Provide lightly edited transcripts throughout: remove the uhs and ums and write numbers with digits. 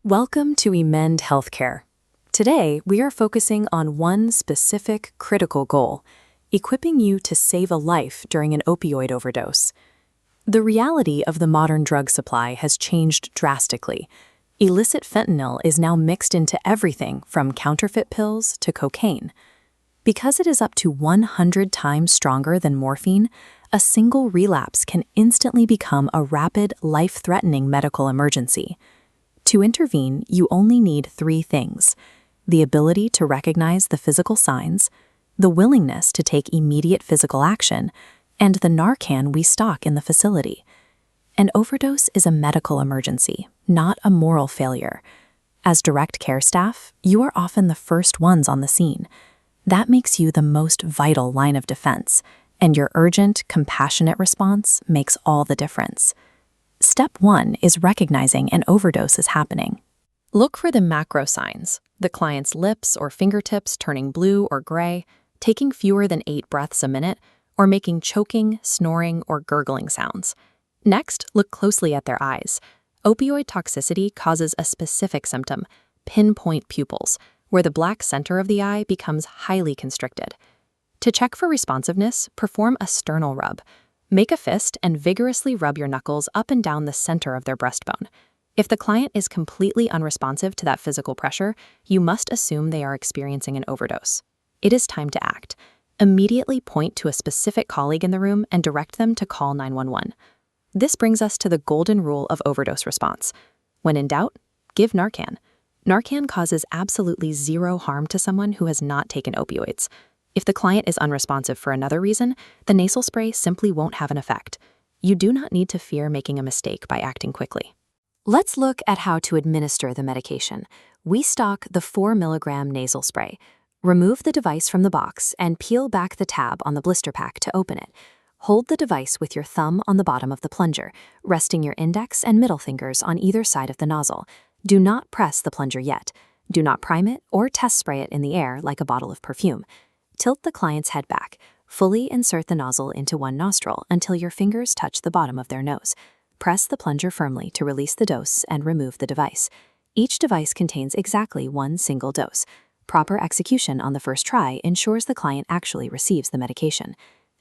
Welcome to Emend Healthcare. Today, we are focusing on one specific critical goal, equipping you to save a life during an opioid overdose. The reality of the modern drug supply has changed drastically. Illicit fentanyl is now mixed into everything from counterfeit pills to cocaine. Because it is up to 100 times stronger than morphine, a single relapse can instantly become a rapid, life-threatening medical emergency. To intervene, you only need three things: the ability to recognize the physical signs, the willingness to take immediate physical action, and the Narcan we stock in the facility. An overdose is a medical emergency, not a moral failure. As direct care staff, you are often the first ones on the scene. That makes you the most vital line of defense, and your urgent, compassionate response makes all the difference. Step 1 is recognizing an overdose is happening. Look for the macro signs: the client's lips or fingertips turning blue or gray, taking fewer than 8 breaths a minute, or making choking, snoring, or gurgling sounds. Next, look closely at their eyes. Opioid toxicity causes a specific symptom: pinpoint pupils, where the black center of the eye becomes highly constricted. To check for responsiveness, perform a sternal rub. Make a fist and vigorously rub your knuckles up and down the center of their breastbone. If the client is completely unresponsive to that physical pressure, you must assume they are experiencing an overdose. It is time to act. Immediately point to a specific colleague in the room and direct them to call 911. This brings us to the golden rule of overdose response. When in doubt, give Narcan. Narcan causes absolutely zero harm to someone who has not taken opioids. If the client is unresponsive for another reason, the nasal spray simply won't have an effect. You do not need to fear making a mistake by acting quickly. Let's look at how to administer the medication. We stock the 4 mg nasal spray. Remove the device from the box and peel back the tab on the blister pack to open it. Hold the device with your thumb on the bottom of the plunger, resting your index and middle fingers on either side of the nozzle. Do not press the plunger yet. Do not prime it or test spray it in the air like a bottle of perfume. Tilt the client's head back. Fully insert the nozzle into one nostril until your fingers touch the bottom of their nose. Press the plunger firmly to release the dose and remove the device. Each device contains exactly one single dose. Proper execution on the first try ensures the client actually receives the medication.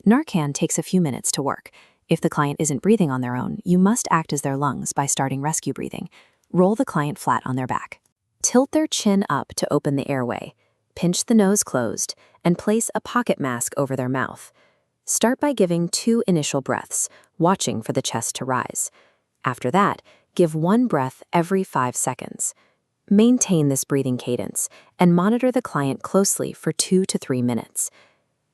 Narcan takes a few minutes to work. If the client isn't breathing on their own, you must act as their lungs by starting rescue breathing. Roll the client flat on their back. Tilt their chin up to open the airway. Pinch the nose closed and place a pocket mask over their mouth. Start by giving 2 initial breaths, watching for the chest to rise. After that, give 1 breath every 5 seconds. Maintain this breathing cadence and monitor the client closely for 2 to 3 minutes.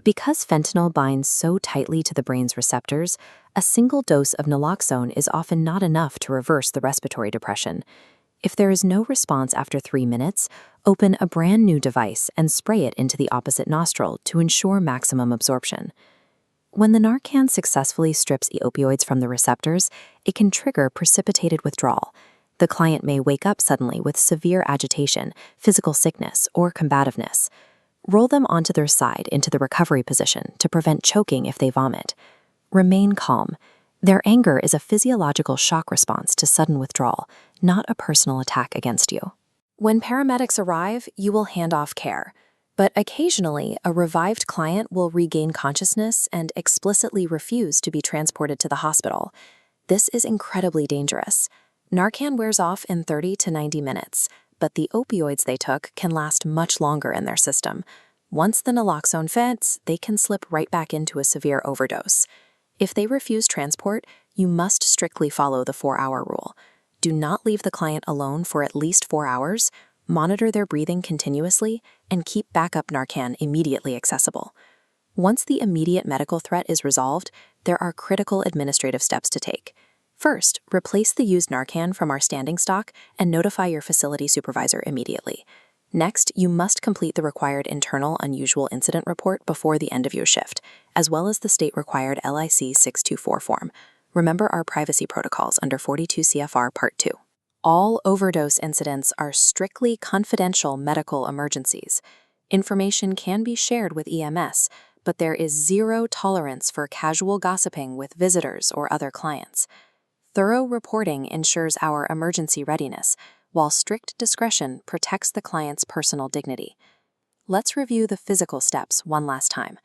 Because fentanyl binds so tightly to the brain's receptors, a single dose of naloxone is often not enough to reverse the respiratory depression. If there is no response after 3 minutes, open a brand new device and spray it into the opposite nostril to ensure maximum absorption. When the Narcan successfully strips the opioids from the receptors, it can trigger precipitated withdrawal. The client may wake up suddenly with severe agitation, physical sickness, or combativeness. Roll them onto their side into the recovery position to prevent choking if they vomit. Remain calm. Their anger is a physiological shock response to sudden withdrawal, not a personal attack against you. When paramedics arrive, you will hand off care. But occasionally, a revived client will regain consciousness and explicitly refuse to be transported to the hospital. This is incredibly dangerous. Narcan wears off in 30 to 90 minutes, but the opioids they took can last much longer in their system. Once the naloxone fits, they can slip right back into a severe overdose. If they refuse transport, you must strictly follow the 4-hour rule. Do not leave the client alone for at least 4 hours, monitor their breathing continuously, and keep backup Narcan immediately accessible. Once the immediate medical threat is resolved, there are critical administrative steps to take. First, replace the used Narcan from our standing stock and notify your facility supervisor immediately. Next, you must complete the required internal unusual incident report before the end of your shift, as well as the state-required LIC 624 form. Remember our privacy protocols under 42 CFR Part 2. All overdose incidents are strictly confidential medical emergencies. Information can be shared with EMS, but there is zero tolerance for casual gossiping with visitors or other clients. Thorough reporting ensures our emergency readiness, while strict discretion protects the client's personal dignity. Let's review the physical steps one last time.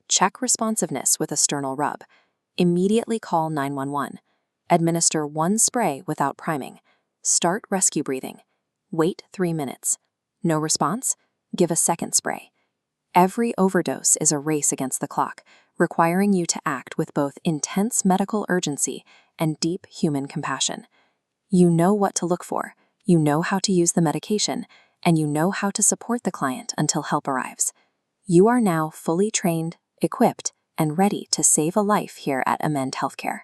Check responsiveness with a sternal rub. Immediately call 911. Administer 1 spray without priming. Start rescue breathing. Wait 3 minutes. No response? Give a 2nd spray. Every overdose is a race against the clock, requiring you to act with both intense medical urgency and deep human compassion. You know what to look for, you know how to use the medication, and you know how to support the client until help arrives. You are now fully trained, equipped, and ready to save a life here at Amend Healthcare.